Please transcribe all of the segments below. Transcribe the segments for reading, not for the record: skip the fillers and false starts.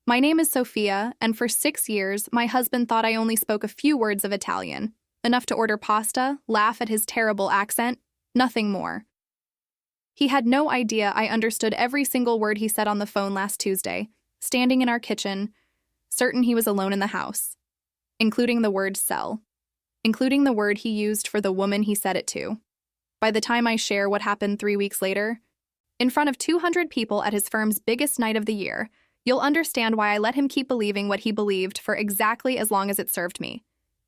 My name is Sophia, and for 6 years, my husband thought I only spoke a few words of Italian, enough to order pasta, laugh at his terrible accent, nothing more. He had no idea I understood every single word he said on the phone last Tuesday, standing in our kitchen, certain he was alone in the house, including the word sell, including the word he used for the woman he said it to. By the time I share what happened 3 weeks later, in front of 200 people at his firm's biggest night of the year, you'll understand why I let him keep believing what he believed for exactly as long as it served me,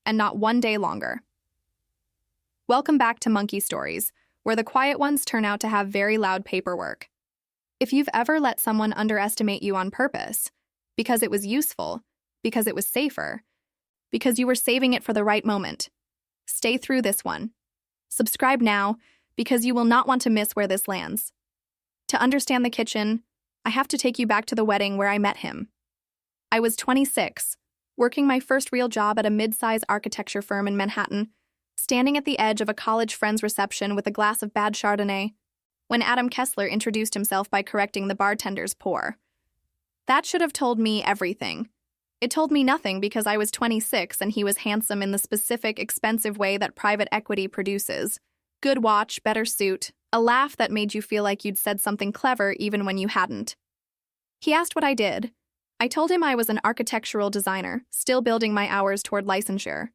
and not one day longer. Welcome back to Monkey Stories, where the quiet ones turn out to have very loud paperwork. If you've ever let someone underestimate you on purpose, because it was useful, because it was safer, because you were saving it for the right moment, stay through this one. Subscribe now, because you will not want to miss where this lands. To understand the kitchen, I have to take you back to the wedding where I met him. I was 26, working my first real job at a mid-size architecture firm in Manhattan, standing at the edge of a college friend's reception with a glass of bad Chardonnay, when Adam Kessler introduced himself by correcting the bartender's pour. That should have told me everything. It told me nothing because I was 26 and he was handsome in the specific, expensive way that private equity produces. Good watch, better suit, a laugh that made you feel like you'd said something clever even when you hadn't. He asked what I did. I told him I was an architectural designer, still building my hours toward licensure.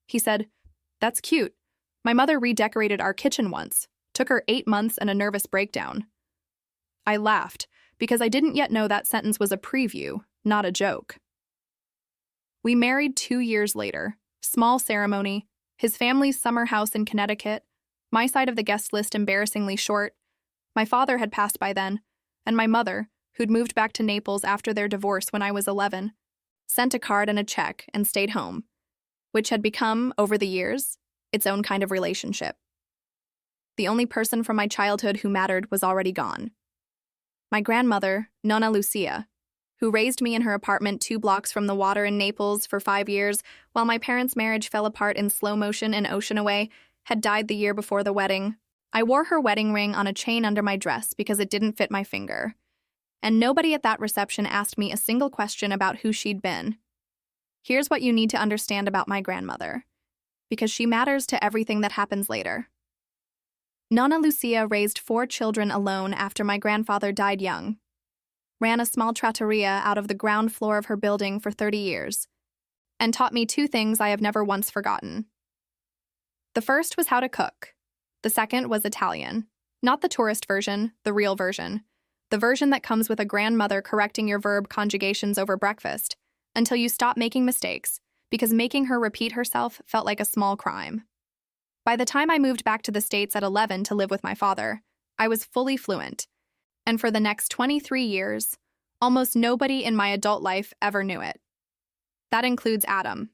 He said, "That's cute. My mother redecorated our kitchen once. Took her 8 months and a nervous breakdown." I laughed, because I didn't yet know that sentence was a preview, not a joke. We married 2 years later. Small ceremony, his family's summer house in Connecticut, my side of the guest list embarrassingly short. My father had passed by then, and my mother, who'd moved back to Naples after their divorce when I was 11, sent a card and a check and stayed home, which had become, over the years, its own kind of relationship. The only person from my childhood who mattered was already gone. My grandmother, Nonna Lucia, who raised me in her apartment 2 blocks from the water in Naples for 5 years while my parents' marriage fell apart in slow motion an ocean away, had died the year before the wedding. I wore her wedding ring on a chain under my dress because it didn't fit my finger. And nobody at that reception asked me a single question about who she'd been. Here's what you need to understand about my grandmother, because she matters to everything that happens later. Nonna Lucia raised 4 children alone after my grandfather died young, ran a small trattoria out of the ground floor of her building for 30 years, and taught me 2 things I have never once forgotten. The first was how to cook. The second was Italian. Not the tourist version, the real version. The version that comes with a grandmother correcting your verb conjugations over breakfast, until you stop making mistakes, because making her repeat herself felt like a small crime. By the time I moved back to the States at 11 to live with my father, I was fully fluent, and for the next 23 years, almost nobody in my adult life ever knew it. That includes Adam.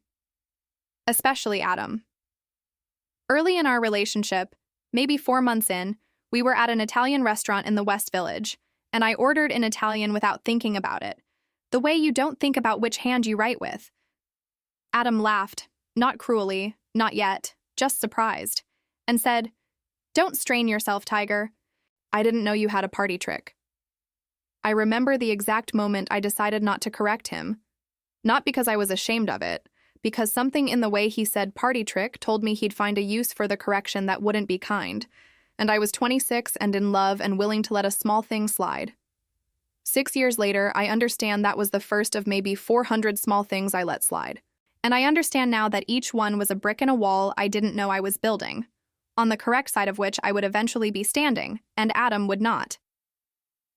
Especially Adam. Early in our relationship, maybe 4 months in, we were at an Italian restaurant in the West Village, and I ordered in Italian without thinking about it, the way you don't think about which hand you write with. Adam laughed, not cruelly, not yet, just surprised, and said, "Don't strain yourself, Tiger. I didn't know you had a party trick." I remember the exact moment I decided not to correct him, not because I was ashamed of it, because something in the way he said party trick told me he'd find a use for the correction that wouldn't be kind, and I was 26 and in love and willing to let a small thing slide. 6 years later, I understand that was the first of maybe 400 small things I let slide. And I understand now that each one was a brick in a wall I didn't know I was building, on the correct side of which I would eventually be standing, and Adam would not.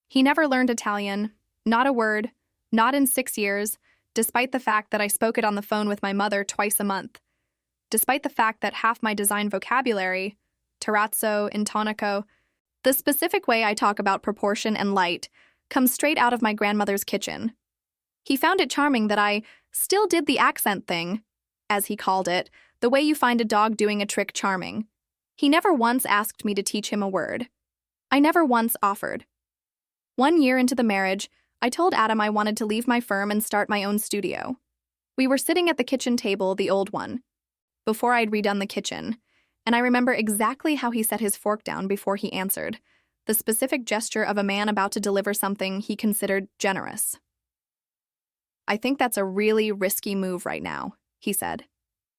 He never learned Italian, not a word, not in 6 years, despite the fact that I spoke it on the phone with my mother twice a month, despite the fact that half my design vocabulary, terrazzo, intonaco, the specific way I talk about proportion and light, comes straight out of my grandmother's kitchen. He found it charming that I still did the accent thing, as he called it, the way you find a dog doing a trick charming. He never once asked me to teach him a word. I never once offered. 1 year into the marriage, I told Adam I wanted to leave my firm and start my own studio. We were sitting at the kitchen table, the old one, before I'd redone the kitchen, and I remember exactly how he set his fork down before he answered, the specific gesture of a man about to deliver something he considered generous. I think that's a really risky move right now, he said.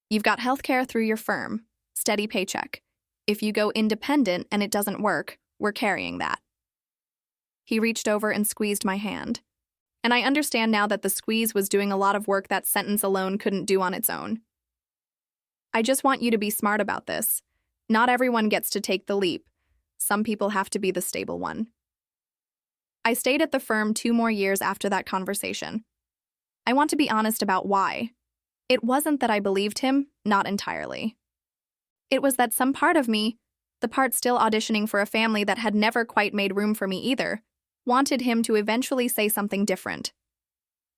You've got healthcare through your firm, steady paycheck. If you go independent and it doesn't work, we're carrying that. He reached over and squeezed my hand. And I understand now that the squeeze was doing a lot of work that sentence alone couldn't do on its own. I just want you to be smart about this. Not everyone gets to take the leap. Some people have to be the stable one. I stayed at the firm 2 more years after that conversation. I want to be honest about why. It wasn't that I believed him, not entirely. It was that some part of me, the part still auditioning for a family that had never quite made room for me either, wanted him to eventually say something different.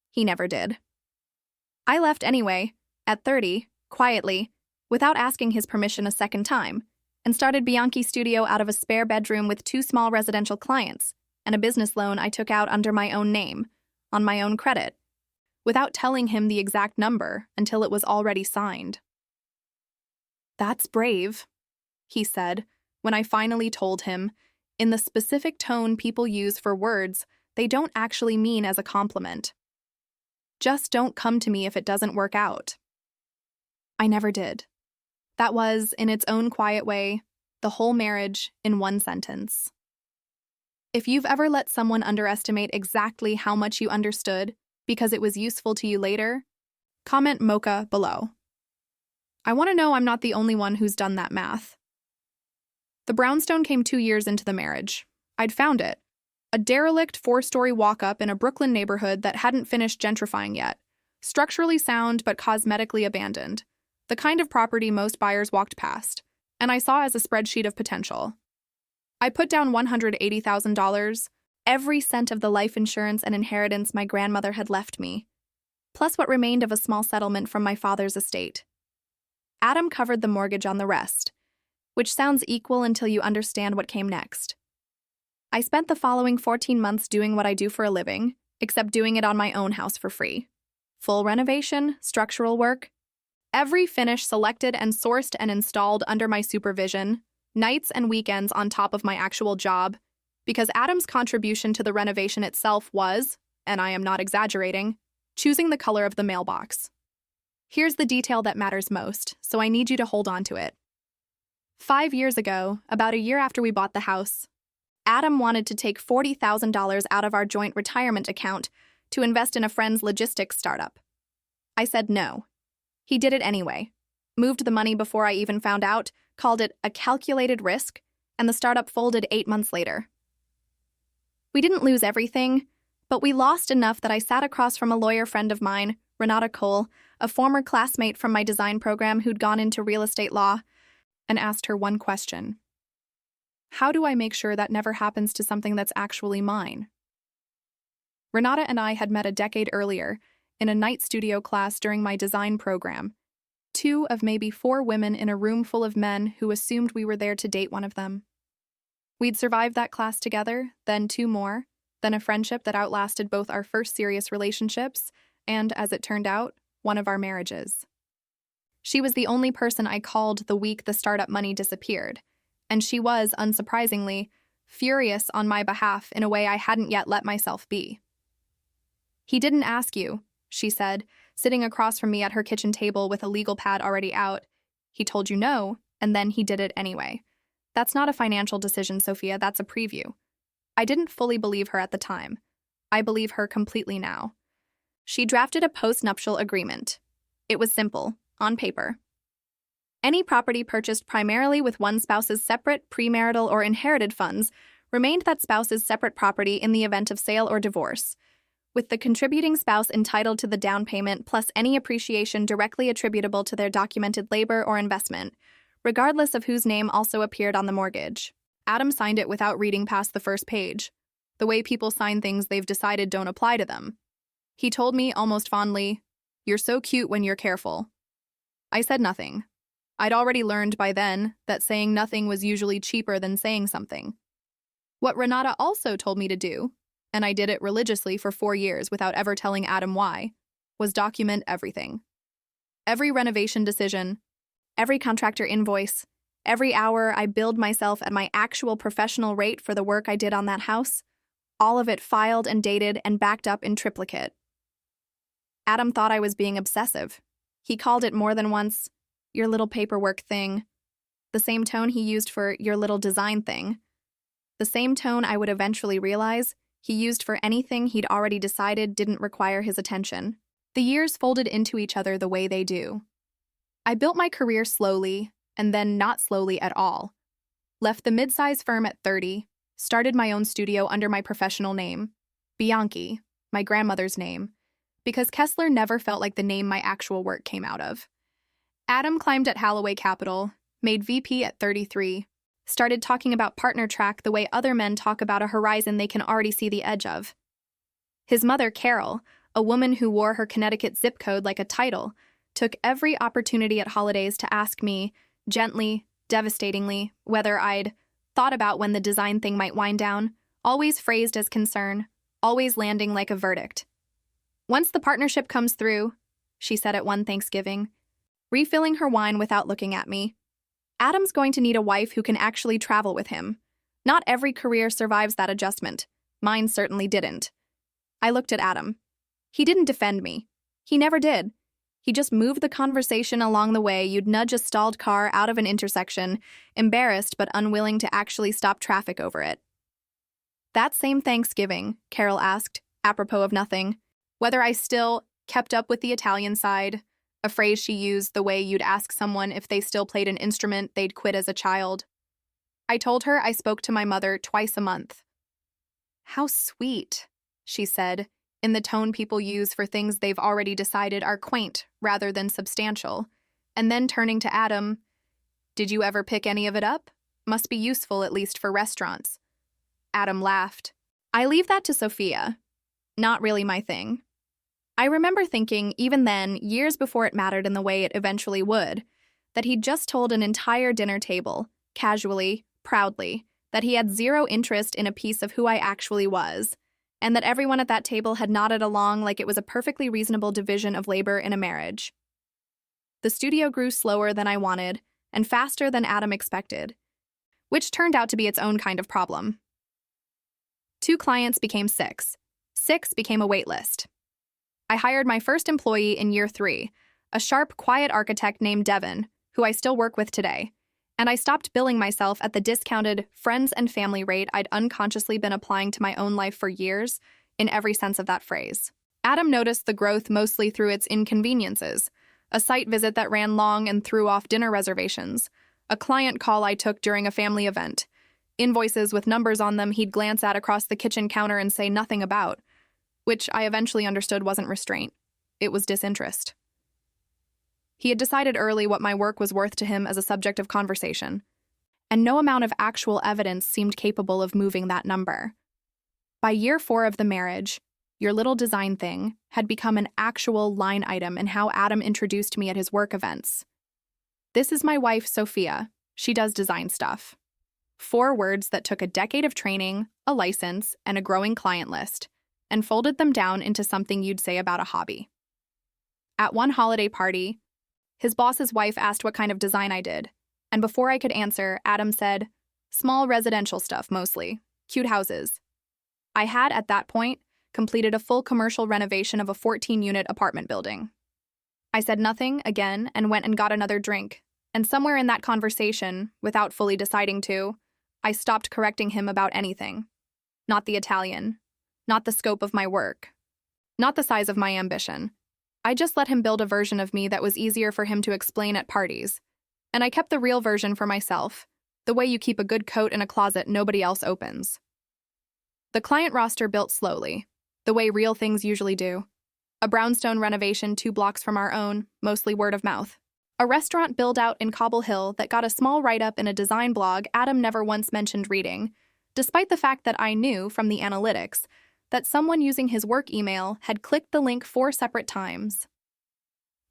He never did. I left anyway, at 30, quietly, without asking his permission a second time, and started Bianchi Studio out of a spare bedroom with 2 small residential clients and a business loan I took out under my own name, on my own credit, without telling him the exact number until it was already signed. That's brave, he said, when I finally told him, in the specific tone people use for words they don't actually mean as a compliment. Just don't come to me if it doesn't work out. I never did. That was, in its own quiet way, the whole marriage in one sentence. If you've ever let someone underestimate exactly how much you understood because it was useful to you later, comment Mocha below. I want to know I'm not the only one who's done that math. The brownstone came 2 years into the marriage. I'd found it. A derelict 4-story walk-up in a Brooklyn neighborhood that hadn't finished gentrifying yet. Structurally sound but cosmetically abandoned. The kind of property most buyers walked past, and I saw as a spreadsheet of potential. I put down $180,000, every cent of the life insurance and inheritance my grandmother had left me, plus what remained of a small settlement from my father's estate. Adam covered the mortgage on the rest, which sounds equal until you understand what came next. I spent the following 14 months doing what I do for a living, except doing it on my own house for free. Full renovation, structural work, every finish selected and sourced and installed under my supervision, nights and weekends on top of my actual job, because Adam's contribution to the renovation itself was, and I am not exaggerating, choosing the color of the mailbox. Here's the detail that matters most, so I need you to hold on to it. 5 years ago, about a year after we bought the house, Adam wanted to take $40,000 out of our joint retirement account to invest in a friend's logistics startup. I said no. He did it anyway, moved the money before I even found out, called it a calculated risk, and the startup folded 8 months later. We didn't lose everything, but we lost enough that I sat across from a lawyer friend of mine, Renata Cole, a former classmate from my design program who'd gone into real estate law, and asked her one question. How do I make sure that never happens to something that's actually mine? Renata and I had met a decade earlier in a night studio class during my design program. 2 of maybe 4 women in a room full of men who assumed we were there to date one of them. We'd survived that class together, then 2 more, then a friendship that outlasted both our first serious relationships and, as it turned out, one of our marriages. She was the only person I called the week the startup money disappeared, and she was, unsurprisingly, furious on my behalf in a way I hadn't yet let myself be. He didn't ask you, she said, sitting across from me at her kitchen table with a legal pad already out. He told you no, and then he did it anyway. That's not a financial decision, Sophia, that's a preview. I didn't fully believe her at the time. I believe her completely now. She drafted a post-nuptial agreement. It was simple, on paper. Any property purchased primarily with one spouse's separate, premarital, or inherited funds remained that spouse's separate property in the event of sale or divorce, with the contributing spouse entitled to the down payment plus any appreciation directly attributable to their documented labor or investment, regardless of whose name also appeared on the mortgage. Adam signed it without reading past the first page, the way people sign things they've decided don't apply to them. He told me, almost fondly, "You're so cute when you're careful." I said nothing. I'd already learned by then that saying nothing was usually cheaper than saying something. What Renata also told me to do, and I did it religiously for 4 years without ever telling Adam why, was document everything. Every renovation decision, every contractor invoice, every hour I billed myself at my actual professional rate for the work I did on that house, all of it filed and dated and backed up in triplicate. Adam thought I was being obsessive. He called it more than once, "your little paperwork thing," the same tone he used for "your little design thing," the same tone I would eventually realize he used for anything he'd already decided didn't require his attention. The years folded into each other the way they do. I built my career slowly, and then not slowly at all. Left the mid-size firm at 30, started my own studio under my professional name, Bianchi, my grandmother's name, because Kessler never felt like the name my actual work came out of. Adam climbed at Holloway Capital, made VP at 33, started talking about partner track the way other men talk about a horizon they can already see the edge of. His mother, Carol, a woman who wore her Connecticut zip code like a title, took every opportunity at holidays to ask me, gently, devastatingly, whether I'd thought about when the design thing might wind down, always phrased as concern, always landing like a verdict. "Once the partnership comes through," she said at one Thanksgiving, refilling her wine without looking at me, "Adam's going to need a wife who can actually travel with him. Not every career survives that adjustment. Mine certainly didn't." I looked at Adam. He didn't defend me. He never did. He just moved the conversation along the way you'd nudge a stalled car out of an intersection, embarrassed but unwilling to actually stop traffic over it. That same Thanksgiving, Carol asked, apropos of nothing, whether I still kept up with the Italian side, a phrase she used the way you'd ask someone if they still played an instrument they'd quit as a child. I told her I spoke to my mother twice a month. "How sweet," she said, in the tone people use for things they've already decided are quaint rather than substantial, and then turning to Adam, "Did you ever pick any of it up? Must be useful at least for restaurants." Adam laughed. "I leave that to Sophia. Not really my thing." I remember thinking, even then, years before it mattered in the way it eventually would, that he'd just told an entire dinner table, casually, proudly, that he had zero interest in a piece of who I actually was, and that everyone at that table had nodded along like it was a perfectly reasonable division of labor in a marriage. The studio grew slower than I wanted, and faster than Adam expected, which turned out to be its own kind of problem. 2 clients became 6. 6 became a wait list. I hired my first employee in year 3, a sharp, quiet architect named Devin, who I still work with today, and I stopped billing myself at the discounted friends and family rate I'd unconsciously been applying to my own life for years, in every sense of that phrase. Adam noticed the growth mostly through its inconveniences, a site visit that ran long and threw off dinner reservations, a client call I took during a family event, invoices with numbers on them he'd glance at across the kitchen counter and say nothing about, which I eventually understood wasn't restraint. It was disinterest. He had decided early what my work was worth to him as a subject of conversation, and no amount of actual evidence seemed capable of moving that number. By year 4 of the marriage, your little design thing had become an actual line item in how Adam introduced me at his work events. "This is my wife, Sophia. She does design stuff." 4 words that took a decade of training, a license, and a growing client list, and folded them down into something you'd say about a hobby. At one holiday party, his boss's wife asked what kind of design I did, and before I could answer, Adam said, "Small residential stuff, mostly. Cute houses." I had, at that point, completed a full commercial renovation of a 14-unit apartment building. I said nothing, again, and went and got another drink, and somewhere in that conversation, without fully deciding to, I stopped correcting him about anything. Not the Italian, not the scope of my work, not the size of my ambition. I just let him build a version of me that was easier for him to explain at parties, and I kept the real version for myself, the way you keep a good coat in a closet nobody else opens. The client roster built slowly, the way real things usually do. A brownstone renovation 2 blocks from our own, mostly word of mouth. A restaurant build-out in Cobble Hill that got a small write-up in a design blog Adam never once mentioned reading, despite the fact that I knew, from the analytics, that someone using his work email had clicked the link 4 separate times.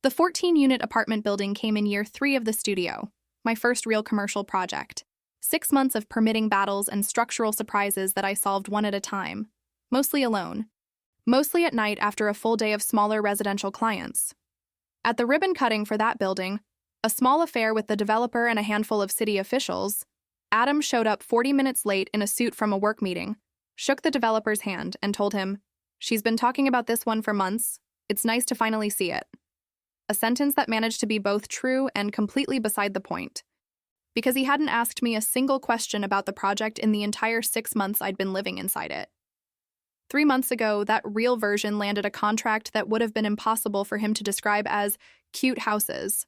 The 14-unit apartment building came in year 3 of the studio, my first real commercial project. 6 months of permitting battles and structural surprises that I solved one at a time, mostly alone, mostly at night after a full day of smaller residential clients. At the ribbon cutting for that building, a small affair with the developer and a handful of city officials, Adam showed up 40 minutes late in a suit from a work meeting, shook the developer's hand, and told him, "She's been talking about this one for months. It's nice to finally see it. A sentence that managed to be both true and completely beside the point. Because he hadn't asked me a single question about the project in the entire 6 months I'd been living inside it. 3 months ago, that real version landed a contract that would have been impossible for him to describe as cute houses.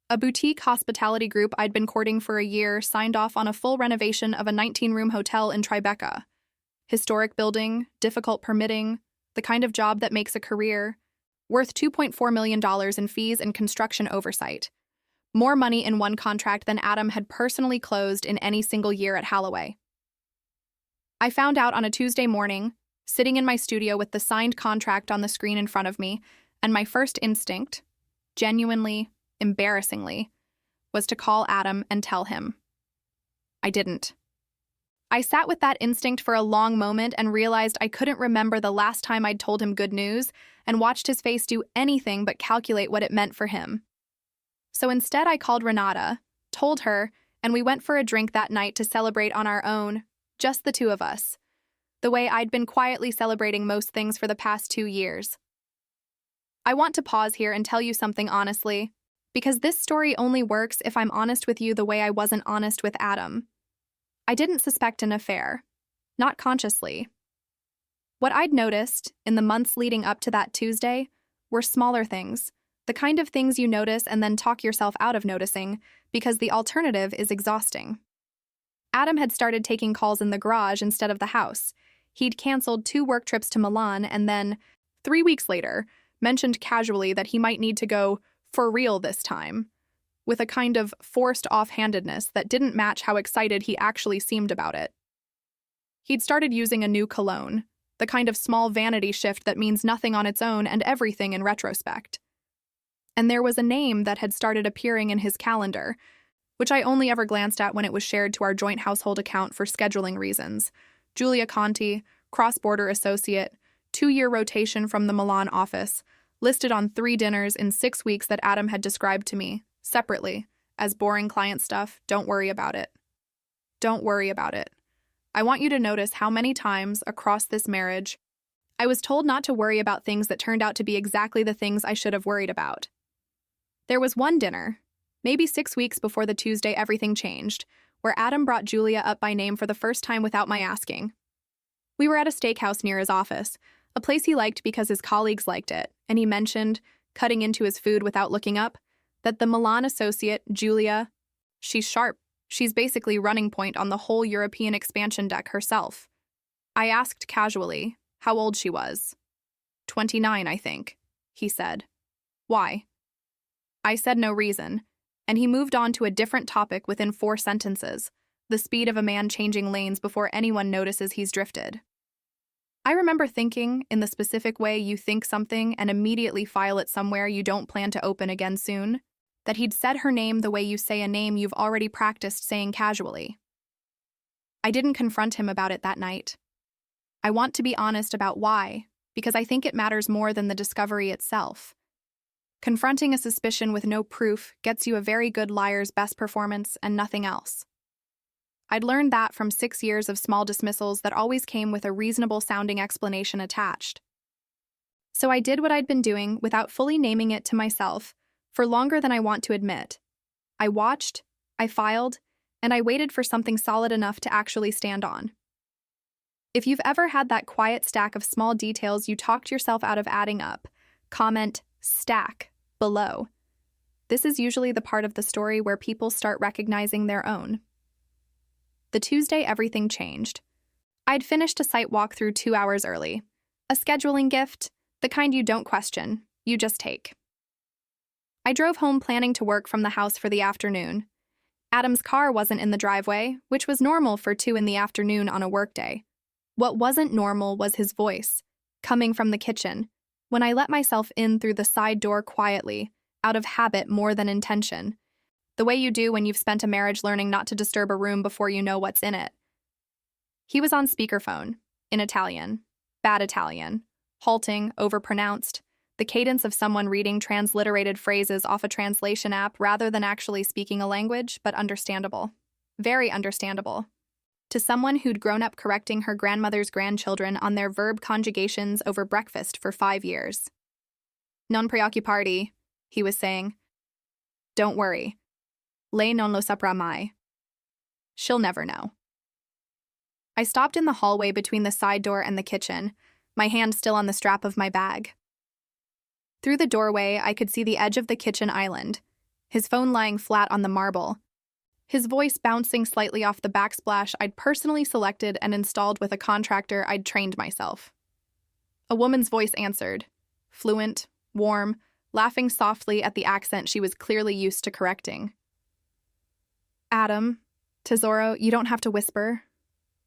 A boutique hospitality group I'd been courting for a year signed off on a full renovation of a 19-room hotel in Tribeca. Historic building, difficult permitting, the kind of job that makes a career, worth $2.4 million in fees and construction oversight. More money in one contract than Adam had personally closed in any single year at Holloway. I found out on a Tuesday morning, sitting in my studio with the signed contract on the screen in front of me, and my first instinct, genuinely, embarrassingly, was to call Adam and tell him. I didn't. I sat with that instinct for a long moment and realized I couldn't remember the last time I'd told him good news and watched his face do anything but calculate what it meant for him. So instead I called Renata, told her, and we went for a drink that night to celebrate on our own, just the two of us, the way I'd been quietly celebrating most things for the past 2 years. I want to pause here and tell you something honestly, because this story only works if I'm honest with you the way I wasn't honest with Adam. I didn't suspect an affair, not consciously. What I'd noticed in the months leading up to that Tuesday were smaller things, the kind of things you notice and then talk yourself out of noticing because the alternative is exhausting. Adam had started taking calls in the garage instead of the house. He'd canceled 2 work trips to Milan and then, 3 weeks later, mentioned casually that he might need to go for real this time, with a kind of forced offhandedness that didn't match how excited he actually seemed about it. He'd started using a new cologne, the kind of small vanity shift that means nothing on its own and everything in retrospect. And there was a name that had started appearing in his calendar, which I only ever glanced at when it was shared to our joint household account for scheduling reasons. Julia Conti, cross-border associate, 2-year rotation from the Milan office, listed on 3 dinners in 6 weeks that Adam had described to me, separately, as boring client stuff. Don't worry about it. Don't worry about it. I want you to notice how many times across this marriage I was told not to worry about things that turned out to be exactly the things I should have worried about. There was one dinner, maybe 6 weeks before the Tuesday everything changed, where Adam brought Julia up by name for the first time without my asking. We were at a steakhouse near his office, a place he liked because his colleagues liked it, and he mentioned, cutting into his food without looking up, that the Milan associate, Julia, she's sharp. She's basically running point on the whole European expansion deck herself. I asked casually how old she was. 29, I think, he said. Why? I said no reason, and he moved on to a different topic within 4 sentences, the speed of a man changing lanes before anyone notices he's drifted. I remember thinking, in the specific way you think something and immediately file it somewhere you don't plan to open again soon, that he'd said her name the way you say a name you've already practiced saying casually. I didn't confront him about it that night. I want to be honest about why, because I think it matters more than the discovery itself. Confronting a suspicion with no proof gets you a very good liar's best performance and nothing else. I'd learned that from 6 years of small dismissals that always came with a reasonable-sounding explanation attached. So I did what I'd been doing without fully naming it to myself for longer than I want to admit. I watched, I filed, and I waited for something solid enough to actually stand on. If you've ever had that quiet stack of small details you talked yourself out of adding up, comment "stack" below. This is usually the part of the story where people start recognizing their own. The Tuesday everything changed. I'd finished a site walkthrough 2 hours early. A scheduling gift, the kind you don't question, you just take. I drove home planning to work from the house for the afternoon. Adam's car wasn't in the driveway, which was normal for 2 in the afternoon on a workday. What wasn't normal was his voice, coming from the kitchen, when I let myself in through the side door quietly, out of habit more than intention. The way you do when you've spent a marriage learning not to disturb a room before you know what's in it. He was on speakerphone, in Italian, bad Italian, halting, overpronounced, the cadence of someone reading transliterated phrases off a translation app rather than actually speaking a language, but understandable. Very understandable. To someone who'd grown up correcting her grandmother's grandchildren on their verb conjugations over breakfast for 5 years. Non preoccuparti, he was saying. Don't worry. Lei non lo saprà mai. She'll never know. I stopped in the hallway between the side door and the kitchen, my hand still on the strap of my bag. Through the doorway, I could see the edge of the kitchen island, his phone lying flat on the marble, his voice bouncing slightly off the backsplash I'd personally selected and installed with a contractor I'd trained myself. A woman's voice answered, fluent, warm, laughing softly at the accent she was clearly used to correcting. Adam, Tesoro, you don't have to whisper.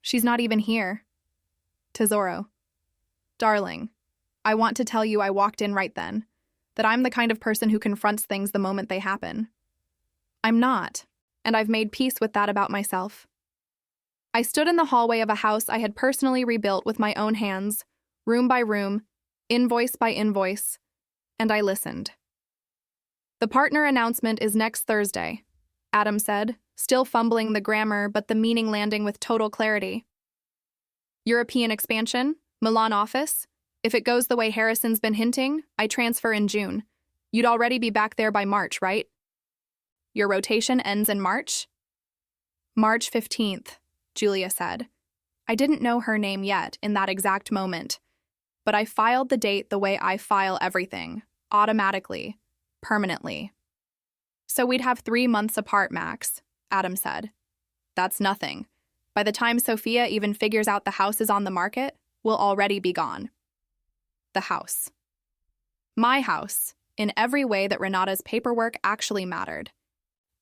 She's not even here. Tesoro. Darling, I want to tell you I walked in right then, that I'm the kind of person who confronts things the moment they happen. I'm not, and I've made peace with that about myself. I stood in the hallway of a house I had personally rebuilt with my own hands, room by room, invoice by invoice, and I listened. The partner announcement is next Thursday, Adam said, still fumbling the grammar but the meaning landing with total clarity. European expansion, Milan office. If it goes the way Harrison's been hinting, I transfer in June. You'd already be back there by March, right? Your rotation ends in March? March 15th, Julia said. I didn't know her name yet in that exact moment, but I filed the date the way I file everything, automatically, permanently. So we'd have 3 months apart, Max, Adam said. That's nothing. By the time Sophia even figures out the house is on the market, we'll already be gone. The house. My house, in every way that Renata's paperwork actually mattered.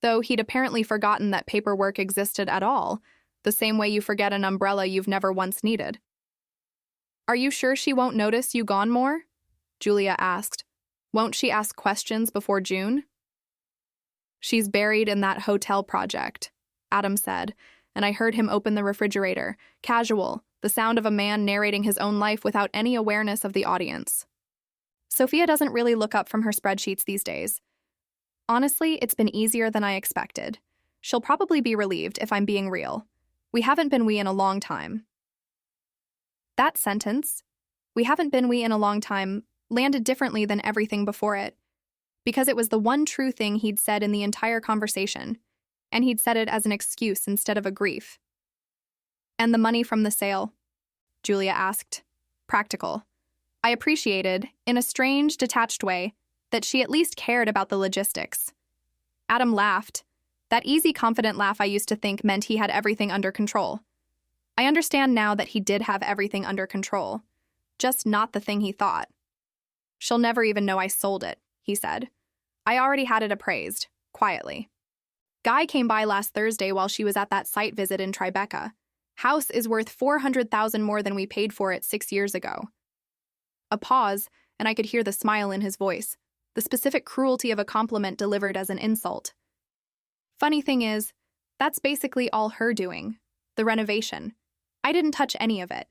Though he'd apparently forgotten that paperwork existed at all, the same way you forget an umbrella you've never once needed. Are you sure she won't notice you gone more? Julia asked. Won't she ask questions before June? She's buried in that hotel project, Adam said, and I heard him open the refrigerator, casual, the sound of a man narrating his own life without any awareness of the audience. Sophia doesn't really look up from her spreadsheets these days. Honestly, it's been easier than I expected. She'll probably be relieved if I'm being real. We haven't been we in a long time. That sentence, we haven't been we in a long time, landed differently than everything before it, because it was the one true thing he'd said in the entire conversation, and he'd said it as an excuse instead of a grief. And the money from the sale? Julia asked. Practical. I appreciated, in a strange, detached way, that she at least cared about the logistics. Adam laughed. That easy, confident laugh I used to think meant he had everything under control. I understand now that he did have everything under control, just not the thing he thought. She'll never even know I sold it, he said. I already had it appraised, quietly. Guy came by last Thursday while she was at that site visit in Tribeca. House is worth $400,000 more than we paid for it 6 years ago. A pause, and I could hear the smile in his voice, the specific cruelty of a compliment delivered as an insult. Funny thing is, that's basically all her doing, the renovation. I didn't touch any of it,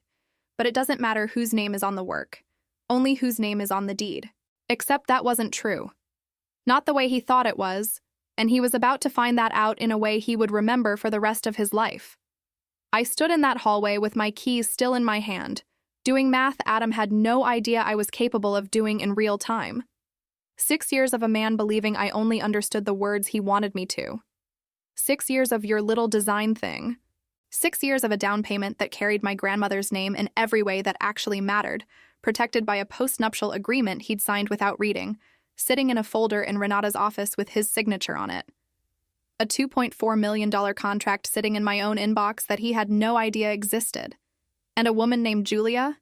but it doesn't matter whose name is on the work, only whose name is on the deed. Except that wasn't true. Not the way he thought it was, and he was about to find that out in a way he would remember for the rest of his life. I stood in that hallway with my keys still in my hand, doing math Adam had no idea I was capable of doing in real time. 6 years of a man believing I only understood the words he wanted me to. 6 years of your little design thing. 6 years of a down payment that carried my grandmother's name in every way that actually mattered, protected by a postnuptial agreement he'd signed without reading, sitting in a folder in Renata's office with his signature on it. A $2.4 million contract sitting in my own inbox that he had no idea existed. And a woman named Julia?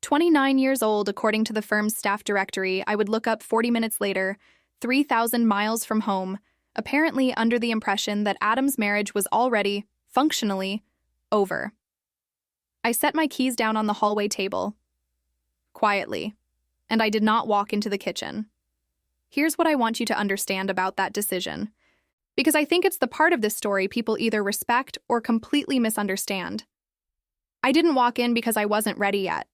29 years old, according to the firm's staff directory, I would look up 40 minutes later, 3,000 miles from home, apparently under the impression that Adam's marriage was already, functionally, over. I set my keys down on the hallway table, quietly, and I did not walk into the kitchen. Here's what I want you to understand about that decision, because I think it's the part of this story people either respect or completely misunderstand. I didn't walk in because I wasn't ready yet.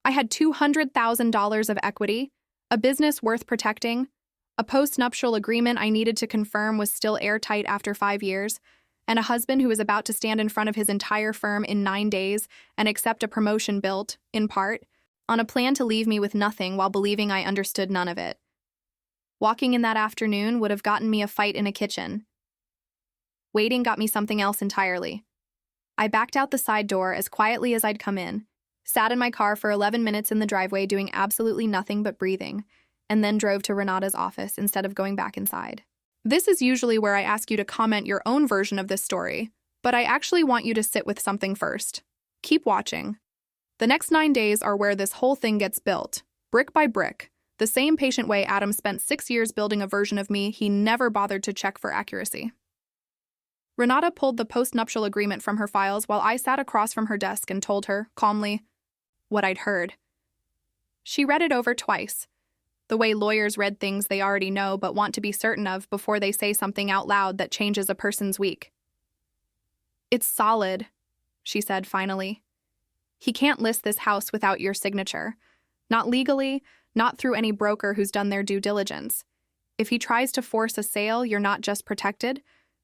I had $200,000 of equity, a business worth protecting, a post-nuptial agreement I needed to confirm was still airtight after 5 years, and a husband who was about to stand in front of his entire firm in 9 days and accept a promotion built, in part, on a plan to leave me with nothing while believing I understood none of it. Walking in that afternoon would have gotten me a fight in a kitchen. Waiting got me something else entirely. I backed out the side door as quietly as I'd come in, sat in my car for 11 minutes in the driveway doing absolutely nothing but breathing, and then drove to Renata's office instead of going back inside. This is usually where I ask you to comment your own version of this story, but I actually want you to sit with something first. Keep watching. The next 9 days are where this whole thing gets built, brick by brick, the same patient way Adam spent 6 years building a version of me he never bothered to check for accuracy. Renata pulled the postnuptial agreement from her files while I sat across from her desk and told her, calmly, what I'd heard. She read it over twice, the way lawyers read things they already know but want to be certain of before they say something out loud that changes a person's week. It's solid, she said finally. He can't list this house without your signature. Not legally, not through any broker who's done their due diligence. If he tries to force a sale, you're not just protected,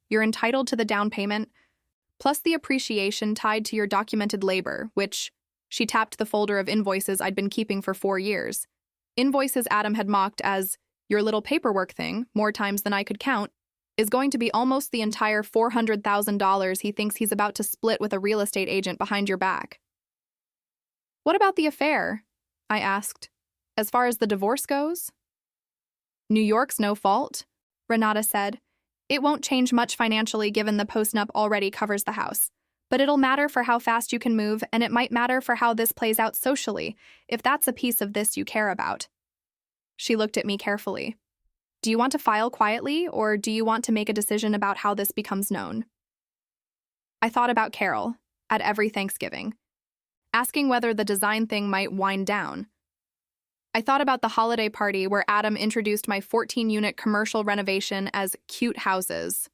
you're entitled to the down payment, plus the appreciation tied to your documented labor, which, she tapped the folder of invoices I'd been keeping for 4 years. Invoices Adam had mocked as, your little paperwork thing, more times than I could count, is going to be almost the entire $400,000 he thinks he's about to split with a real estate agent behind your back. What about the affair? I asked. As far as the divorce goes? New York's no fault, Renata said. It won't change much financially given the postnup already covers the house. But it'll matter for how fast you can move, and it might matter for how this plays out socially, if that's a piece of this you care about. She looked at me carefully. Do you want to file quietly, or do you want to make a decision about how this becomes known? I thought about Carol, at every Thanksgiving, asking whether the design thing might wind down. I thought about the holiday party where Adam introduced my 14-unit commercial renovation as cute houses.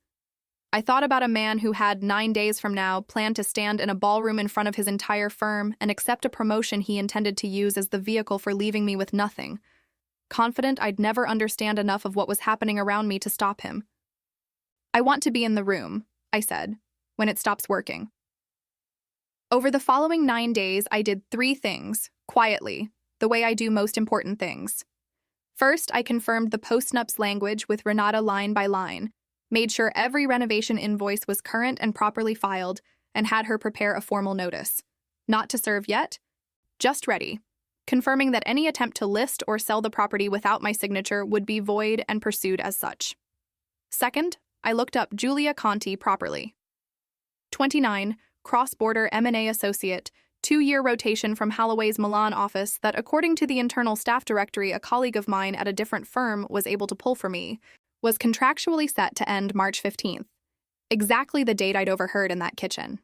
I thought about a man who had 9 days from now planned to stand in a ballroom in front of his entire firm and accept a promotion he intended to use as the vehicle for leaving me with nothing, confident I'd never understand enough of what was happening around me to stop him. I want to be in the room, I said, when it stops working. Over the following 9 days, I did 3 things, quietly, the way I do most important things. First, I confirmed the postnups language with Renata line by line, made sure every renovation invoice was current and properly filed, and had her prepare a formal notice. Not to serve yet, just ready, confirming that any attempt to list or sell the property without my signature would be void and pursued as such. Second, I looked up Julia Conti properly. 29, cross-border M&A associate, 2-year rotation from Holloway's Milan office that, according to the internal staff directory a colleague of mine at a different firm was able to pull for me, was contractually set to end March 15th, exactly the date I'd overheard in that kitchen.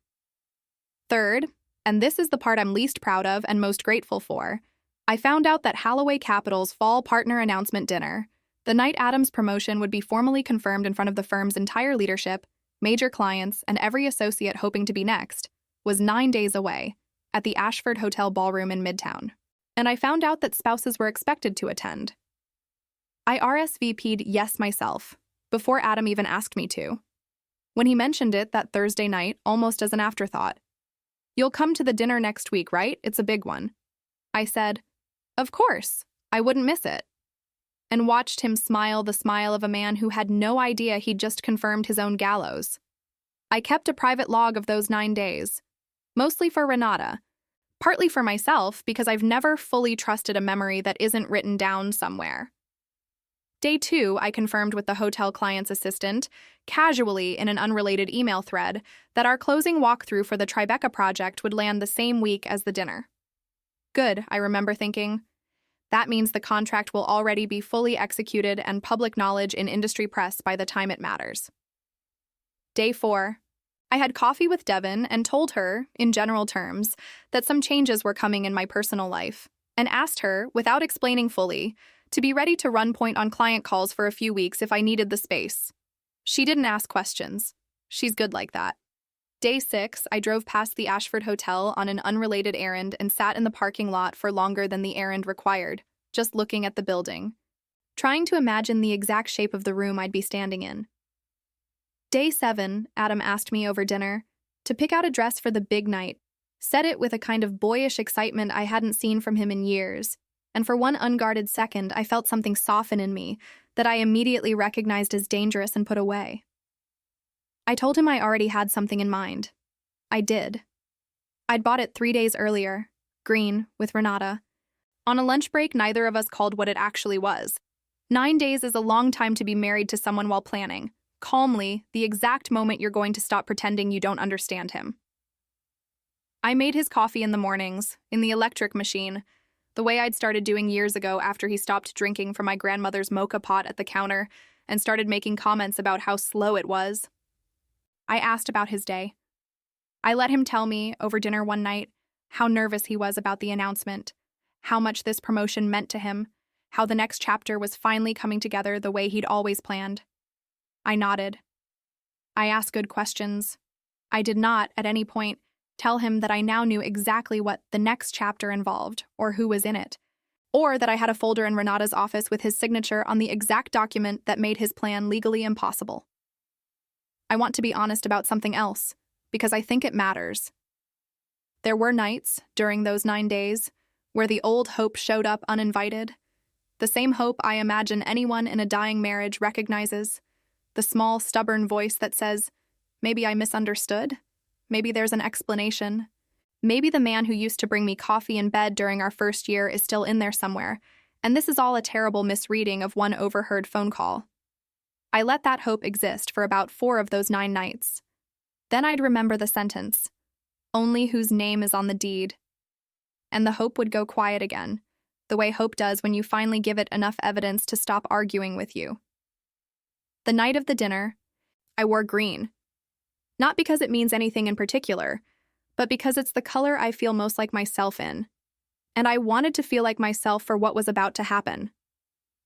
Third, and this is the part I'm least proud of and most grateful for, I found out that Holloway Capital's fall partner announcement dinner, the night Adam's promotion would be formally confirmed in front of the firm's entire leadership, major clients, and every associate hoping to be next, was 9 days away, at the Ashford Hotel Ballroom in Midtown. And I found out that spouses were expected to attend. I RSVP'd yes myself, before Adam even asked me to. When he mentioned it that Thursday night, almost as an afterthought, "You'll come to the dinner next week, right? It's a big one." I said, "Of course, I wouldn't miss it," and watched him smile the smile of a man who had no idea he'd just confirmed his own gallows. I kept a private log of those 9 days, mostly for Renata, partly for myself because I've never fully trusted a memory that isn't written down somewhere. Day 2, I confirmed with the hotel client's assistant, casually in an unrelated email thread, that our closing walkthrough for the Tribeca project would land the same week as the dinner. Good, I remember thinking. That means the contract will already be fully executed and public knowledge in industry press by the time it matters. Day 4. I had coffee with Devin and told her, in general terms, that some changes were coming in my personal life, and asked her, without explaining fully, to be ready to run point on client calls for a few weeks if I needed the space. She didn't ask questions. She's good like that. Day 6, I drove past the Ashford Hotel on an unrelated errand and sat in the parking lot for longer than the errand required, just looking at the building, trying to imagine the exact shape of the room I'd be standing in. Day 7, Adam asked me over dinner to pick out a dress for the big night, Said it with a kind of boyish excitement I hadn't seen from him in years, and for one unguarded second I felt something soften in me that I immediately recognized as dangerous and put away. I told him I already had something in mind. I did. I'd bought it 3 days earlier, green, with Renata. On a lunch break, neither of us called what it actually was. 9 days is a long time to be married to someone while planning, calmly, the exact moment you're going to stop pretending you don't understand him. I made his coffee in the mornings, in the electric machine, the way I'd started doing years ago after he stopped drinking from my grandmother's mocha pot at the counter and started making comments about how slow it was. I asked about his day. I let him tell me, over dinner one night, how nervous he was about the announcement, how much this promotion meant to him, how the next chapter was finally coming together the way he'd always planned. I nodded. I asked good questions. I did not, at any point, tell him that I now knew exactly what the next chapter involved or who was in it, or that I had a folder in Renata's office with his signature on the exact document that made his plan legally impossible. I want to be honest about something else, because I think it matters. There were nights, during those 9 days, where the old hope showed up uninvited, the same hope I imagine anyone in a dying marriage recognizes, the small, stubborn voice that says, maybe I misunderstood, maybe there's an explanation, maybe the man who used to bring me coffee in bed during our first year is still in there somewhere, and this is all a terrible misreading of one overheard phone call. I let that hope exist for about 4 of those 9 nights. Then I'd remember the sentence, only whose name is on the deed. And the hope would go quiet again, the way hope does when you finally give it enough evidence to stop arguing with you. The night of the dinner, I wore green. Not because it means anything in particular, but because it's the color I feel most like myself in. And I wanted to feel like myself for what was about to happen.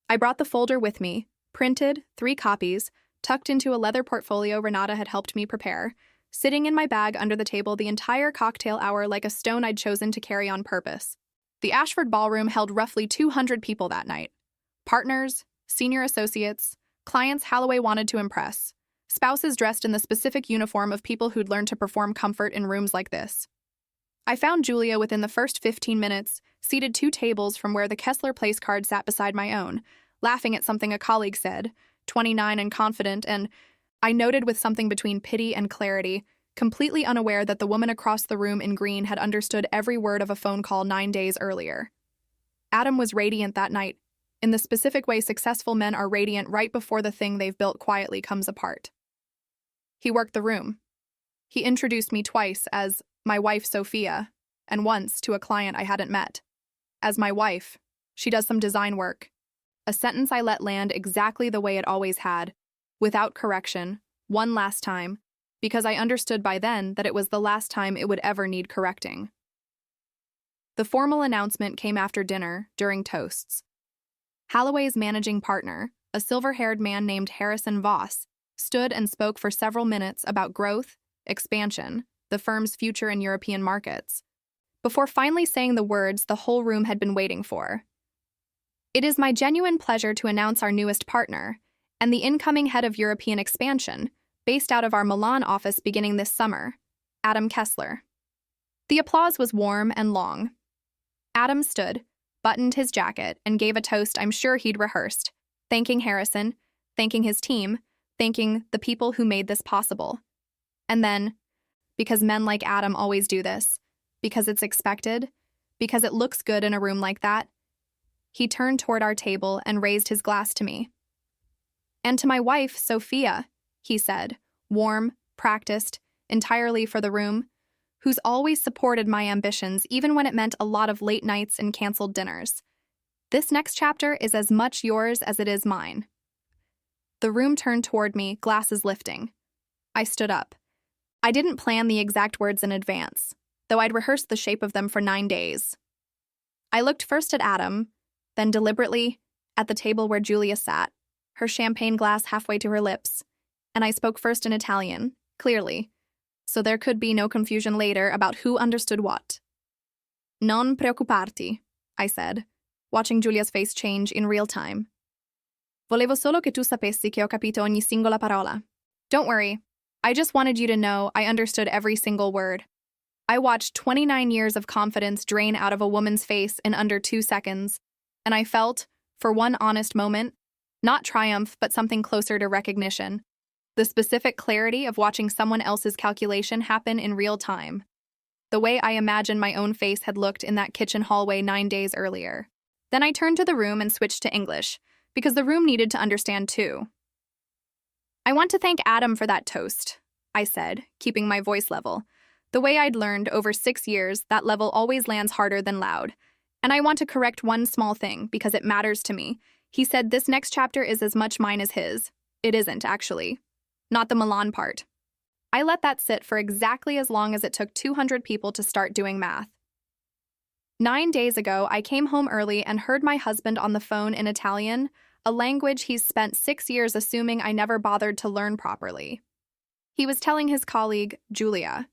I brought the folder with me, printed, 3 copies, tucked into a leather portfolio Renata had helped me prepare, sitting in my bag under the table the entire cocktail hour like a stone I'd chosen to carry on purpose. The Ashford Ballroom held roughly 200 people that night. Partners, senior associates, clients Holloway wanted to impress, spouses dressed in the specific uniform of people who'd learned to perform comfort in rooms like this. I found Julia within the first 15 minutes, seated 2 tables from where the Kessler Place card sat beside my own, laughing at something a colleague said, 29 and confident, and I noted with something between pity and clarity, completely unaware that the woman across the room in green had understood every word of a phone call 9 days earlier. Adam was radiant that night, in the specific way successful men are radiant right before the thing they've built quietly comes apart. He worked the room. He introduced me twice as my wife Sophia, and once to a client I hadn't met. As my wife, she does some design work. A sentence I let land exactly the way it always had, without correction, one last time, because I understood by then that it was the last time it would ever need correcting. The formal announcement came after dinner, during toasts. Holloway's managing partner, a silver-haired man named Harrison Voss, stood and spoke for several minutes about growth, expansion, the firm's future in European markets, before finally saying the words the whole room had been waiting for. It is my genuine pleasure to announce our newest partner, and the incoming head of European expansion, based out of our Milan office beginning this summer, Adam Kessler. The applause was warm and long. Adam stood, buttoned his jacket, and gave a toast I'm sure he'd rehearsed, thanking Harrison, thanking his team, thanking the people who made this possible. And then, because men like Adam always do this, because it's expected, because it looks good in a room like that, he turned toward our table and raised his glass to me. And to my wife, Sophia, he said, warm, practiced, entirely for the room, who's always supported my ambitions even when it meant a lot of late nights and canceled dinners. This next chapter is as much yours as it is mine. The room turned toward me, glasses lifting. I stood up. I didn't plan the exact words in advance, though I'd rehearsed the shape of them for 9 days. I looked first at Adam, then deliberately at the table where Julia sat, her champagne glass halfway to her lips, and I spoke first in Italian, clearly, so there could be no confusion later about who understood what. Non preoccuparti, I said, watching Giulia's face change in real time. Volevo solo che tu sapessi che ho capito ogni singola parola. Don't worry, I just wanted you to know I understood every single word. I watched 29 years of confidence drain out of a woman's face in under 2 seconds, and I felt, for one honest moment, not triumph, but something closer to recognition. The specific clarity of watching someone else's calculation happen in real time. The way I imagined my own face had looked in that kitchen hallway 9 days earlier. Then I turned to the room and switched to English, because the room needed to understand too. "I want to thank Adam for that toast," I said, keeping my voice level. The way I'd learned over 6 years, that level always lands harder than loud. "And I want to correct one small thing, because it matters to me. He said this next chapter is as much mine as his. It isn't, actually. Not the Milan part." I let that sit for exactly as long as it took 200 people to start doing math. 9 days ago, I came home early and heard my husband on the phone in Italian, a language he's spent 6 years assuming I never bothered to learn properly. He was telling his colleague, Julia.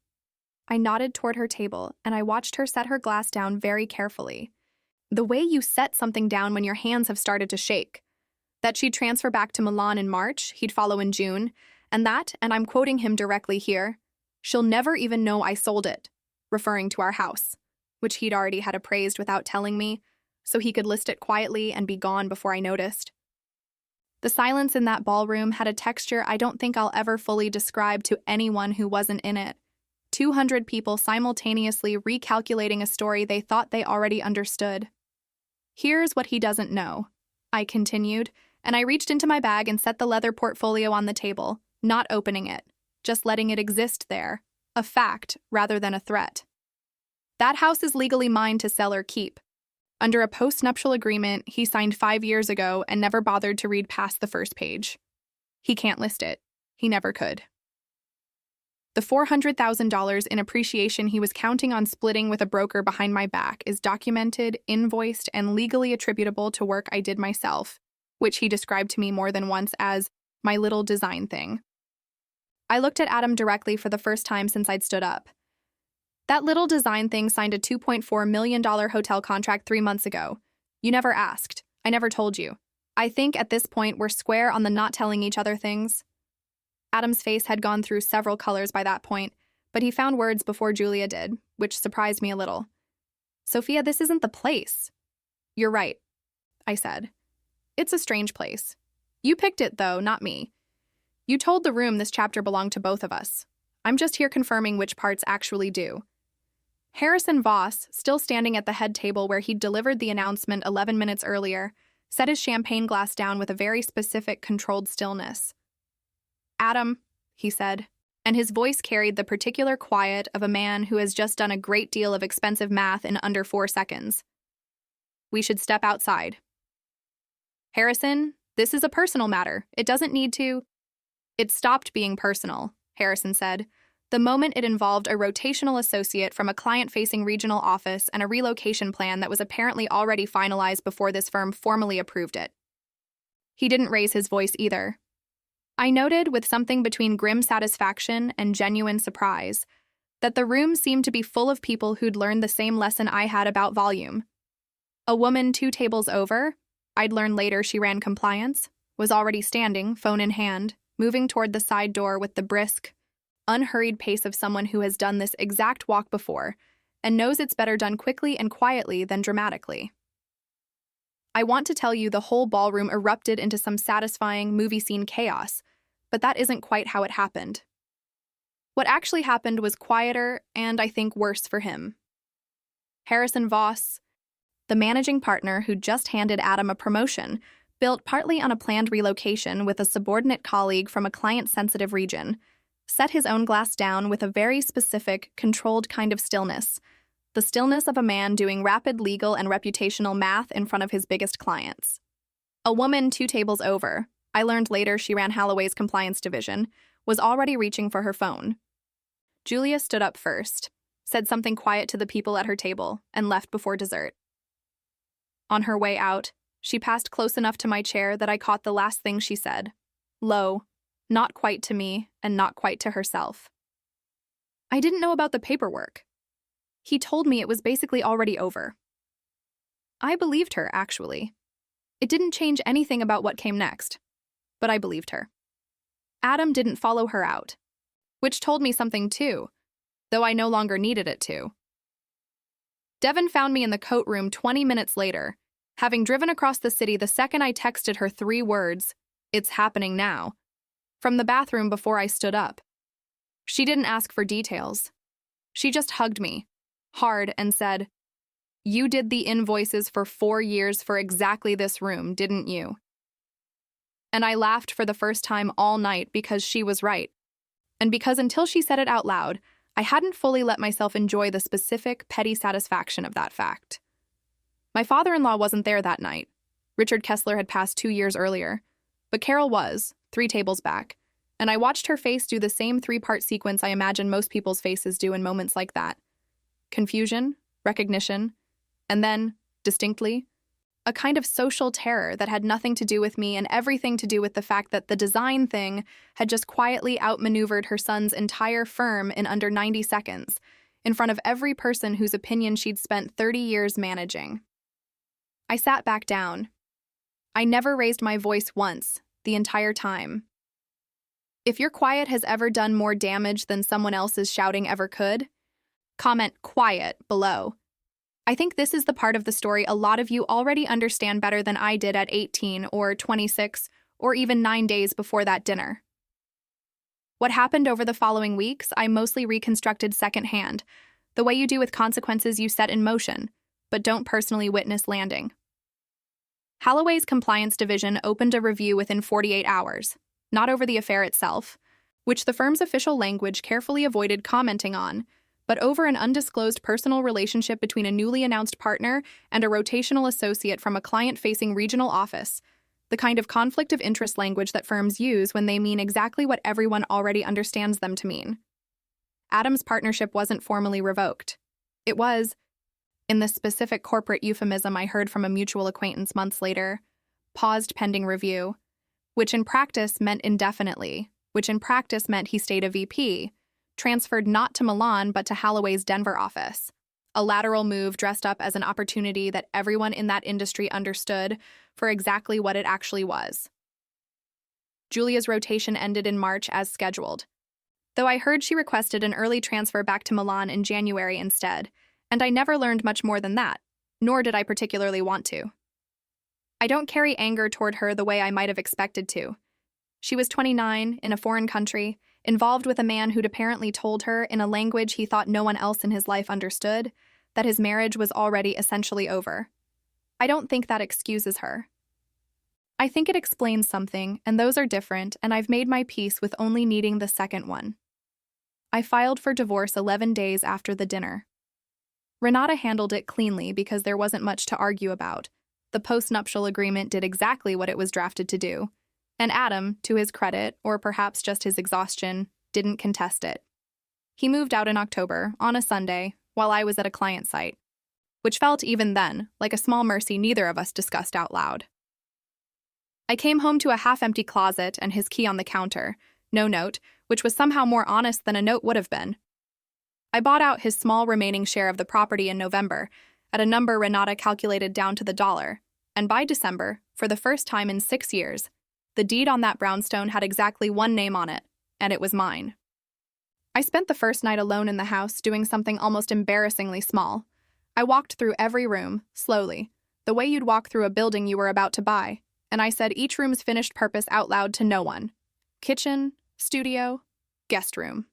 I nodded toward her table, and I watched her set her glass down very carefully. The way you set something down when your hands have started to shake. That she'd transfer back to Milan in March, he'd follow in June, and that, and I'm quoting him directly here, "she'll never even know I sold it," referring to our house, which he'd already had appraised without telling me, so he could list it quietly and be gone before I noticed. The silence in that ballroom had a texture I don't think I'll ever fully describe to anyone who wasn't in it. 200 people simultaneously recalculating a story they thought they already understood. "Here's what he doesn't know," I continued, and I reached into my bag and set the leather portfolio on the table, not opening it, just letting it exist there, a fact rather than a threat. "That house is legally mine to sell or keep. Under a post-nuptial agreement he signed 5 years ago and never bothered to read past the first page. He can't list it. He never could. The $400,000 in appreciation he was counting on splitting with a broker behind my back is documented, invoiced, and legally attributable to work I did myself, which he described to me more than once as my little design thing." I looked at Adam directly for the first time since I'd stood up. "That little design thing signed a $2.4 million hotel contract 3 months ago. You never asked. I never told you. I think at this point we're square on the not telling each other things." Adam's face had gone through several colors by that point, but he found words before Julia did, which surprised me a little. "Sophia, this isn't the place." "You're right," I said. "It's a strange place. You picked it, though, not me. You told the room this chapter belonged to both of us. I'm just here confirming which parts actually do." Harrison Voss, still standing at the head table where he'd delivered the announcement 11 minutes earlier, set his champagne glass down with a very specific, controlled stillness. "Adam," he said, and his voice carried the particular quiet of a man who has just done a great deal of expensive math in under 4 seconds. "We should step outside." "Harrison, this is a personal matter. It doesn't need to—" "It stopped being personal," Harrison said, "the moment it involved a rotational associate from a client-facing regional office and a relocation plan that was apparently already finalized before this firm formally approved it." He didn't raise his voice either. I noted, with something between grim satisfaction and genuine surprise, that the room seemed to be full of people who'd learned the same lesson I had about volume. A woman 2 tables over, I'd learn later she ran compliance, was already standing, phone in hand, moving toward the side door with the brisk, unhurried pace of someone who has done this exact walk before and knows it's better done quickly and quietly than dramatically. I want to tell you the whole ballroom erupted into some satisfying movie scene chaos, but that isn't quite how it happened. What actually happened was quieter and, I think, worse for him. Harrison Voss, the managing partner who'd just handed Adam a promotion, built partly on a planned relocation with a subordinate colleague from a client-sensitive region, set his own glass down with a very specific, controlled kind of stillness, the stillness of a man doing rapid legal and reputational math in front of his biggest clients. A woman 2 tables over, I learned later she ran Holloway's compliance division, was already reaching for her phone. Julia stood up first, said something quiet to the people at her table, and left before dessert. On her way out, she passed close enough to my chair that I caught the last thing she said, low, not quite to me and not quite to herself. "I didn't know about the paperwork. He told me it was basically already over." I believed her, actually. It didn't change anything about what came next, but I believed her. Adam didn't follow her out, which told me something too. though I no longer needed it to. Devon found me in the coat room 20 minutes later, having driven across the city the second I texted her 3 words, "It's happening now," from the bathroom before I stood up. She didn't ask for details. She just hugged me, hard, and said, "You did the invoices for 4 years for exactly this room, didn't you?" And I laughed for the first time all night because she was right, and because until she said it out loud, I hadn't fully let myself enjoy the specific, petty satisfaction of that fact. My father-in-law wasn't there that night. Richard Kessler had passed 2 years earlier, but Carol was, 3 tables back, and I watched her face do the same 3-part sequence I imagine most people's faces do in moments like that. Confusion, recognition, and then, distinctly, a kind of social terror that had nothing to do with me and everything to do with the fact that the design thing had just quietly outmaneuvered her son's entire firm in under 90 seconds, in front of every person whose opinion she'd spent 30 years managing. I sat back down. I never raised my voice once, the entire time. If your quiet has ever done more damage than someone else's shouting ever could, comment "quiet" below. I think this is the part of the story a lot of you already understand better than I did at 18 or 26 or even 9 days before that dinner. What happened over the following weeks, I mostly reconstructed secondhand, the way you do with consequences you set in motion, but don't personally witness landing. Holloway's compliance division opened a review within 48 hours, not over the affair itself, which the firm's official language carefully avoided commenting on, but over an undisclosed personal relationship between a newly announced partner and a rotational associate from a client-facing regional office, the kind of conflict of interest language that firms use when they mean exactly what everyone already understands them to mean. Adam's partnership wasn't formally revoked. It was, in the specific corporate euphemism I heard from a mutual acquaintance months later, paused pending review, which in practice meant indefinitely, which in practice meant he stayed a VP, transferred not to Milan but to Holloway's Denver office, a lateral move dressed up as an opportunity that everyone in that industry understood for exactly what it actually was. Julia's rotation ended in March as scheduled, though I heard she requested an early transfer back to Milan in January instead, and I never learned much more than that, nor did I particularly want to. I don't carry anger toward her the way I might have expected to. She was 29, in a foreign country, involved with a man who'd apparently told her, in a language he thought no one else in his life understood, that his marriage was already essentially over. I don't think that excuses her. I think it explains something, and those are different, and I've made my peace with only needing the second one. I filed for divorce 11 days after the dinner. Renata handled it cleanly because there wasn't much to argue about. The post-nuptial agreement did exactly what it was drafted to do, and Adam, to his credit, or perhaps just his exhaustion, didn't contest it. He moved out in October, on a Sunday, while I was at a client site, which felt even then like a small mercy neither of us discussed out loud. I came home to a half-empty closet and his key on the counter, no note, which was somehow more honest than a note would have been. I bought out his small remaining share of the property in November, at a number Renata calculated down to the dollar, and by December, for the first time in 6 years, the deed on that brownstone had exactly one name on it, and it was mine. I spent the first night alone in the house doing something almost embarrassingly small. I walked through every room, slowly, the way you'd walk through a building you were about to buy, and I said each room's finished purpose out loud to no one. Kitchen, studio, guest room.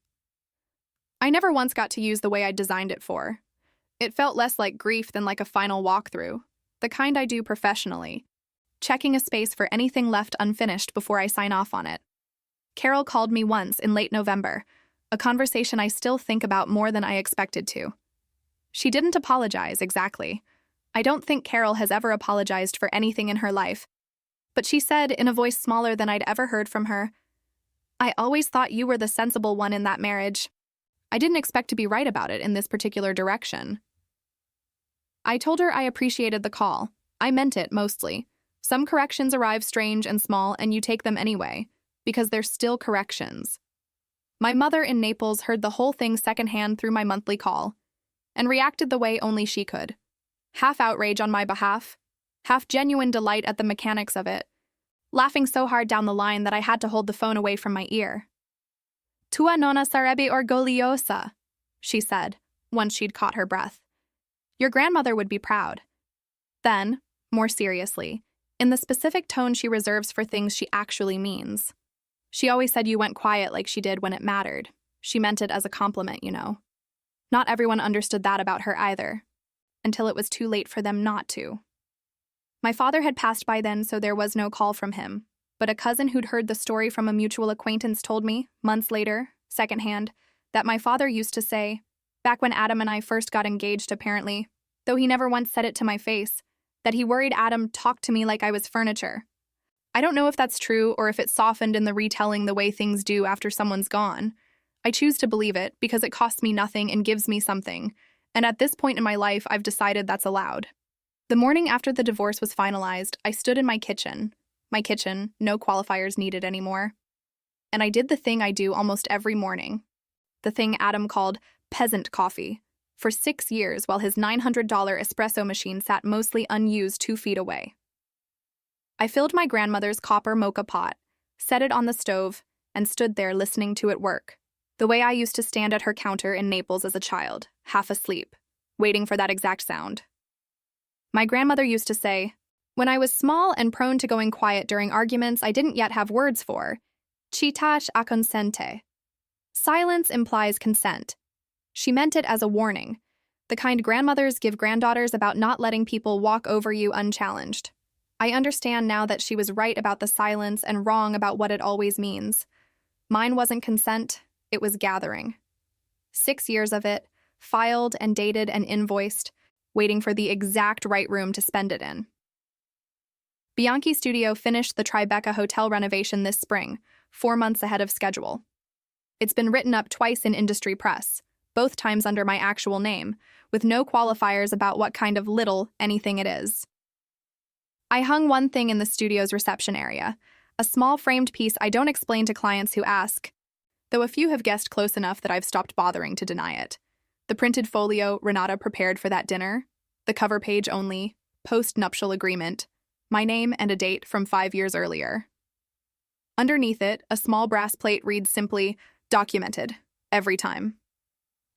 I never once got to use the way I'd designed it for. It felt less like grief than like a final walkthrough, the kind I do professionally, checking a space for anything left unfinished before I sign off on it. Carol called me once in late November, a conversation I still think about more than I expected to. She didn't apologize, exactly. I don't think Carol has ever apologized for anything in her life, but she said, in a voice smaller than I'd ever heard from her, "I always thought you were the sensible one in that marriage. I didn't expect to be right about it in this particular direction." I told her I appreciated the call. I meant it, mostly. Some corrections arrive strange and small, and you take them anyway, because they're still corrections. My mother in Naples heard the whole thing secondhand through my monthly call, and reacted the way only she could. Half outrage on my behalf, half genuine delight at the mechanics of it, laughing so hard down the line that I had to hold the phone away from my ear. "Tua nonna sarebbe orgogliosa," she said, once she'd caught her breath. Your grandmother would be proud. Then, more seriously, in the specific tone she reserves for things she actually means. She always said you went quiet like she did when it mattered. She meant it as a compliment, you know. Not everyone understood that about her either, until it was too late for them not to. My father had passed by then, so there was no call from him, but a cousin who'd heard the story from a mutual acquaintance told me, months later, secondhand, that my father used to say, back when Adam and I first got engaged apparently, though he never once said it to my face, that he worried Adam talked to me like I was furniture. I don't know if that's true or if it's softened in the retelling the way things do after someone's gone. I choose to believe it because it costs me nothing and gives me something, and at this point in my life I've decided that's allowed. The morning after the divorce was finalized, I stood in my kitchen, no qualifiers needed anymore, and I did the thing I do almost every morning, the thing Adam called peasant coffee, for 6 years while his $900 espresso machine sat mostly unused 2 feet away. I filled my grandmother's copper mocha pot, set it on the stove, and stood there listening to it work, the way I used to stand at her counter in Naples as a child, half asleep, waiting for that exact sound. My grandmother used to say, when I was small and prone to going quiet during arguments I didn't yet have words for, citash acconsente. Silence implies consent. She meant it as a warning, the kind grandmothers give granddaughters about not letting people walk over you unchallenged. I understand now that she was right about the silence and wrong about what it always means. Mine wasn't consent, it was gathering. 6 years of it, filed and dated and invoiced, waiting for the exact right room to spend it in. Bianchi Studio finished the Tribeca Hotel renovation this spring, 4 months ahead of schedule. It's been written up twice in industry press, both times under my actual name, with no qualifiers about what kind of little anything it is. I hung one thing in the studio's reception area, a small framed piece I don't explain to clients who ask, though a few have guessed close enough that I've stopped bothering to deny it. The printed folio Renata prepared for that dinner, the cover page only, post-nuptial agreement, my name and a date from 5 years earlier. Underneath it, a small brass plate reads simply, documented, every time.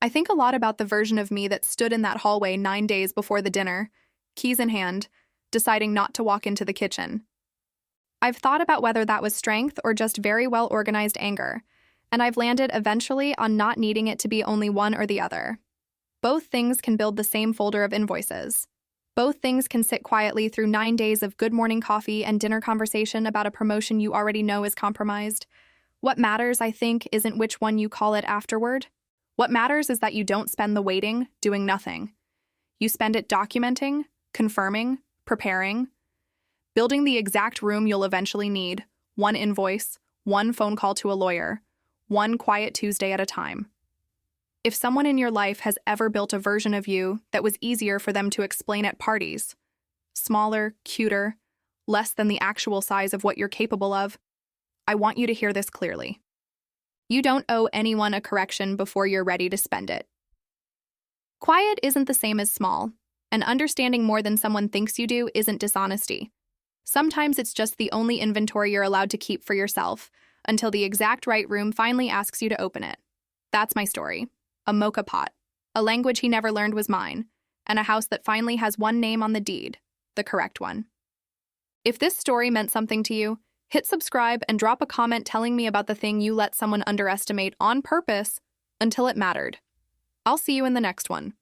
I think a lot about the version of me that stood in that hallway 9 days before the dinner, keys in hand, deciding not to walk into the kitchen. I've thought about whether that was strength or just very well-organized anger, and I've landed eventually on not needing it to be only one or the other. Both things can build the same folder of invoices. Both things can sit quietly through 9 days of good morning coffee and dinner conversation about a promotion you already know is compromised. What matters, I think, isn't which one you call it afterward. What matters is that you don't spend the waiting doing nothing. You spend it documenting, confirming, preparing, building the exact room you'll eventually need, one invoice, one phone call to a lawyer, one quiet Tuesday at a time. If someone in your life has ever built a version of you that was easier for them to explain at parties, smaller, cuter, less than the actual size of what you're capable of, I want you to hear this clearly. You don't owe anyone a correction before you're ready to spend it. Quiet isn't the same as small, and understanding more than someone thinks you do isn't dishonesty. Sometimes it's just the only inventory you're allowed to keep for yourself, until the exact right room finally asks you to open it. That's my story. A mocha pot. A language he never learned was mine, and a house that finally has one name on the deed, the correct one. If this story meant something to you, hit subscribe and drop a comment telling me about the thing you let someone underestimate on purpose until it mattered. I'll see you in the next one.